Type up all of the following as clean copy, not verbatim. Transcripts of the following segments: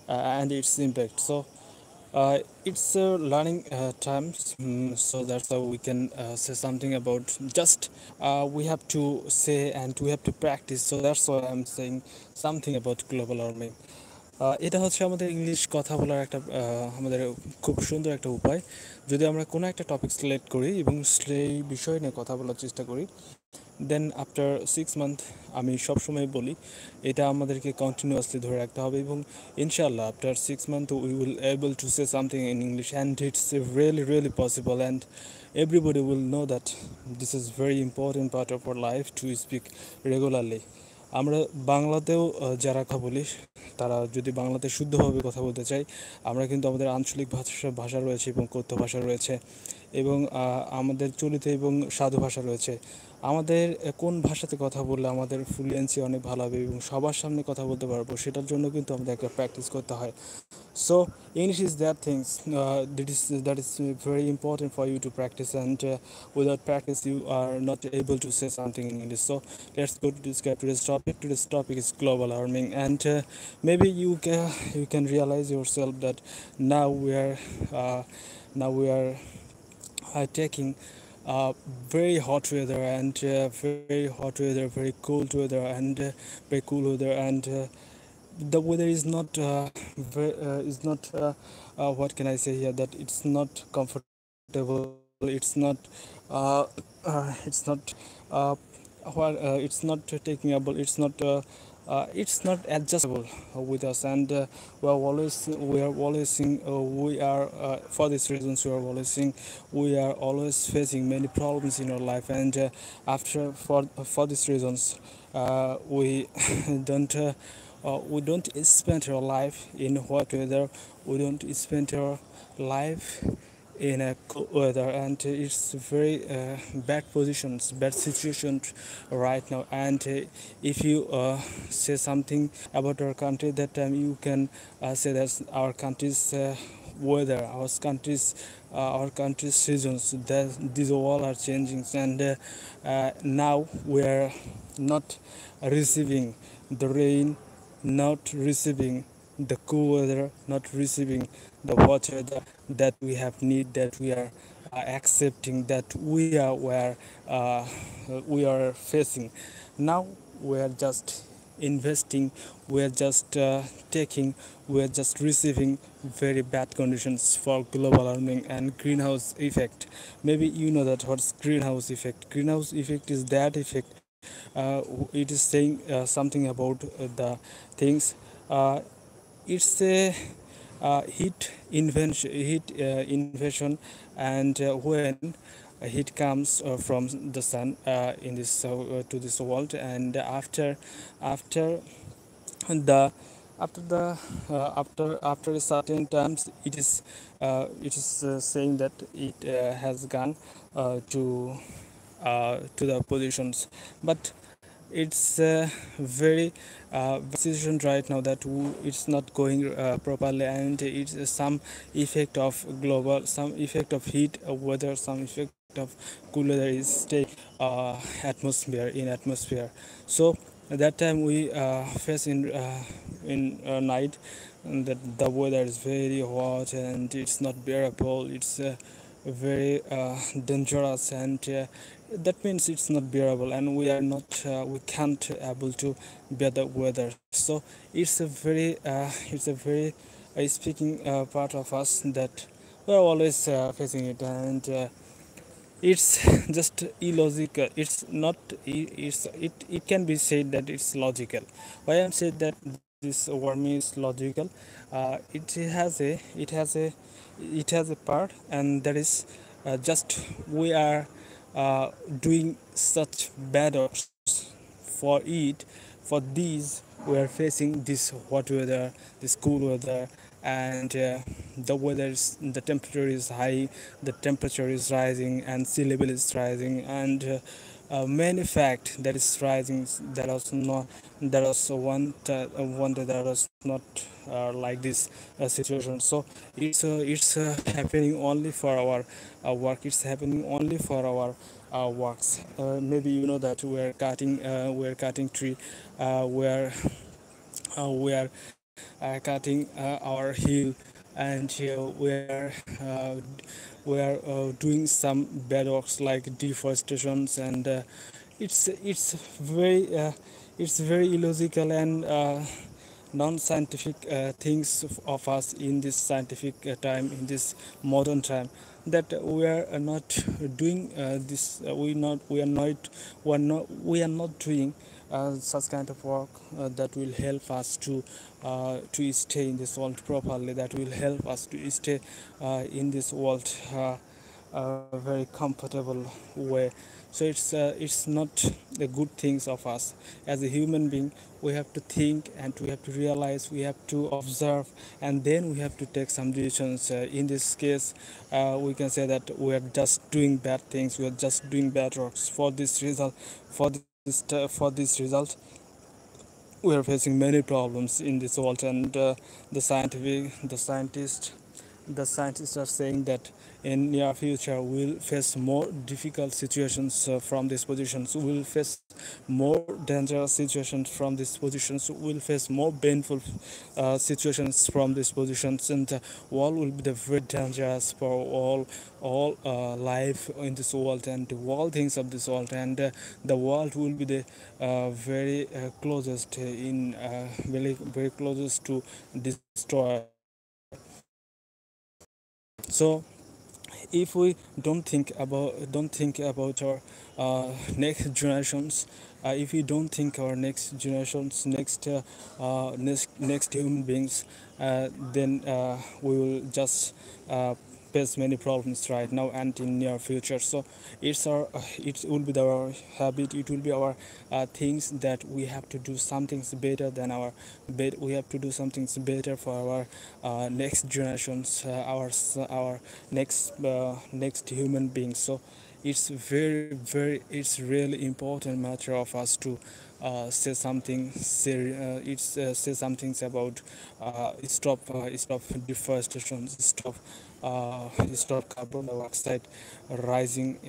and its impact. So it's learning times, so that's how we can say something about just we have to say and we have to practice. So that's why I'm saying something about global warming. এটা হচ্ছে আমাদের English কথা বলার একটা আমাদের খুব সুন্দর একটা উপায়। যদি আমরা কোনো একটা টপিক সিলেক্ট করি এবং সেই বিষয় নিয়ে কথা বলার চেষ্টা করি, দেন আফটার 6 মান্থ আমি সবসময় বলি এটা আমাদেরকে কন্টিনিউয়াসলি ধরে রাখতে হবে, এবং ইনশাল্লাহ after 6 month we will able to say something in English, and it's really really possible, and everybody will know that this is very important part of our life to speak regularly. আমরা বাংলাতেও যারা কথা বলি, তারা যদি বাংলাতে শুদ্ধভাবে কথা বলতে চাই, আমরা কিন্তু আমাদের আঞ্চলিক ভাষা রয়েছে এবং কথ্য ভাষা রয়েছে, এবং আমাদের চলিত এবং সাধু ভাষা রয়েছে। আমাদের কোন ভাষাতে কথা বললে আমাদের ফ্লুয়েন্সি অনেক ভালো হবে এবং সবার সামনে কথা বলতে পারবো, সেটার জন্য কিন্তু আমাদের একটা প্র্যাকটিস করতে হয়। So English is that things that is very important for you to practice, and without practice you are not able to say something in English. So let's go to discuss today's topic. Today's topic is global warming, and maybe you can realize yourself that now uh, we are taking very hot weather, and very hot weather, very cold weather, and very cool weather, and the weather is not is not what can I say here, that it's not comfortable, it's not uh, it's not uh, it's not takeable, it's not adjustable with us, and we are always seeing we are for these reasons we are always facing many problems in our life, and after for these reasons we don't we don't spend our life in hot weather, we don't spend our life in a cold weather, and it's very bad positions, bad situation right now. And if you say something about our country, that time you can say that our country's weather, our country's seasons, that these all are changing, and now we are not receiving the rain, not receiving the cool weather, not receiving the water that we have need, that we are accepting, that we are facing. Now we are just investing, we are just taking, we are just receiving very bad conditions for global warming and greenhouse effect. Maybe you know that what's greenhouse effect. Greenhouse effect is that effect, it is saying something about the things. It's a heat invasion, and when heat comes from the sun in this to this world, and after the after a certain times, it is saying that it has gone to the positions, but it's very decision right now that it's not going properly, and it's some effect of global, some effect of heat weather, some effect of cool weather is stay atmosphere. So at that time we face in night, and that the weather is very hot and it's not bearable, it's very dangerous, and that means it's not bearable, and we are not we can't able to bear the weather. So it's a very speaking part of us, that we're always facing it, and it's just illogical. It's not it can be said that it's logical. Why I'm saying that this warming is logical, it has a part, and that is just we are doing such bad odds for it, for these we are facing this hot weather, this cool weather, and the temperature is high, the temperature is rising, and sea level is rising, and many fact that is rising, that was not, that was one that was not like this situation. So it's happening only for our work, it's happening only for our works. Maybe you know that we're cutting tree, we are cutting our hill, and we are doing some bad works like deforestations, and very it's very illogical and non-scientific things of us in this scientific time, in this modern time, that we are not doing this we are not doing such kind of work that will help us to stay in this world properly, that will help us to stay in this world a very comfortable way. So it's not the good things of us as a human being. We have to think and we have to realize, we have to observe, and then we have to take some decisions. In this case, we can say that we are just doing bad things, we are just doing bad works. For this result, for this result, we are facing many problems in this world, and the scientists are saying that in near future we'll face more difficult situations from these positions. We'll face more dangerous situations from these positions. We'll face more painful situations from these positions, and world will be the very dangerous for all life in this world and all things of this world, and the world will be the very closest in very closest to destroy. So if we don't think about our next generations, if we don't think our next generations, next human beings, then we will just face many problems right now and in near future. So it will be our habit, it will be our things that we have to do some things better than our we have to do some things better for our next generations, our next human beings. So it's really important matter of us to say something say some things about stop deforestation, stop carbon dioxide rising,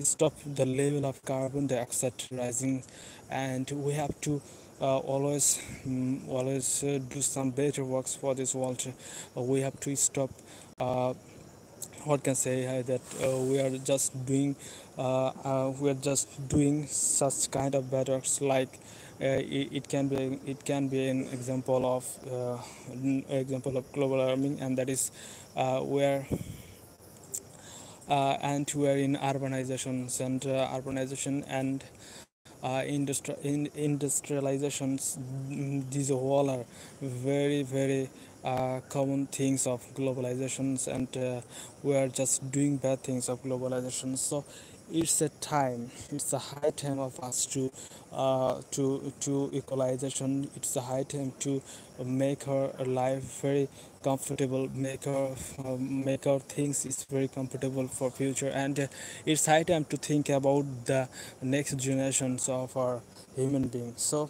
stop the level of carbon dioxide rising, and we have to always do some better works for this world. We have to stop what can say that we are just doing such kind of bad works, like it can be an example of global warming, and that is where and we're in urbanization and industrializations. These all are very common things of globalizations, and we are just doing bad things of globalization. So it's a high time of us to equalization. It's a high time to make our life very comfortable, make our things is very comfortable for future, and it's high time to think about the next generations of our human beings. So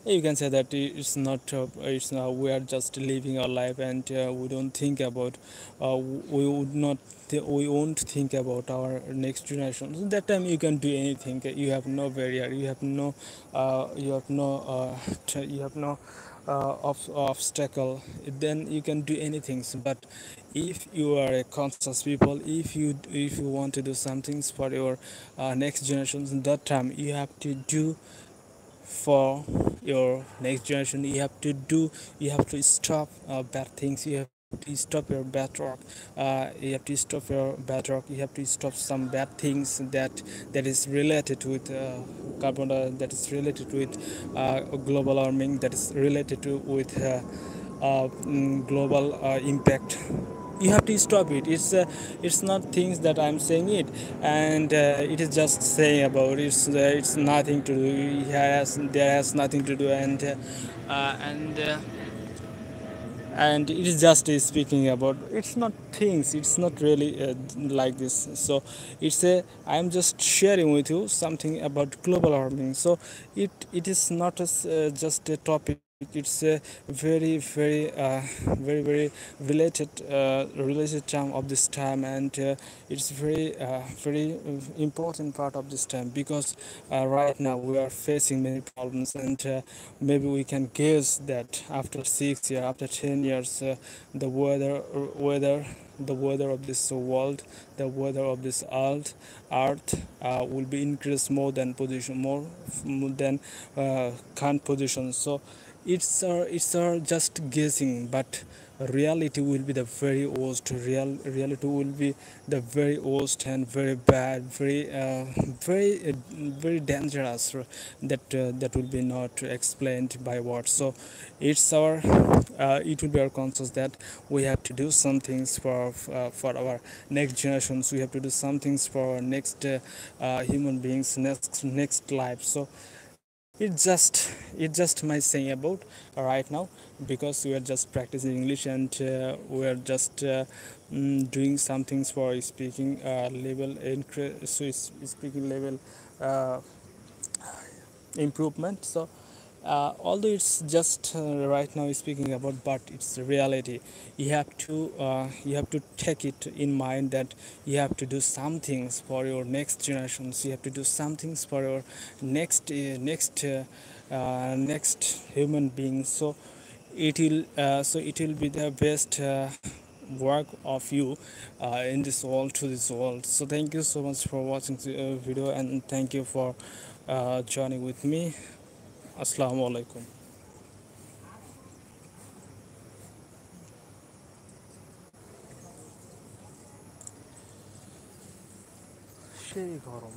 you can say that it's not it's we are just living our life, and we don't think about we won't think about our next generation. That time you can do anything, you have no barrier, you have no obstacle, then you can do anything. But if you are a conscious people, if you want to do some things for your next generations, that time you have to do for your next generation. You have to stop bad things, you have to stop your bad work, you have to stop some bad things that is related with that is related with global warming, that is related to with global impact. You have to stop it. It's not things that I'm saying it, and it is just saying about it's nothing to do. There has nothing to do, and it is just speaking about, it's not things, it's not really like this. So it's a I'm just sharing with you something about global warming. So it is not just a topic it's a very related term of this time, and it's very important part of this time, because right now we are facing many problems, and maybe we can guess that after 6 years, after 10 years, the weather the weather of this world, the weather of this earth will be increased more than current position. So it's just guessing, but reality will be the very worst. Reality will be the very worst and very bad, very dangerous. That will be not explained by words. So it will be our conscious that we have to do some things for our next generations. We have to do some things for our next human beings, next life. So it's just my saying about right now, because we are just practicing English, and we are just doing some things for speaking level speaking level uh, improvement. So although it's just right now speaking about, but it's a reality. You have to take it in mind that you have to do some things for your next generations. You have to do some things for your next human beings. So it will be the best work of you in this world, to this world. So thank you so much for watching the video, and thank you for joining with me. Assalamu alaikum. সেই গরম।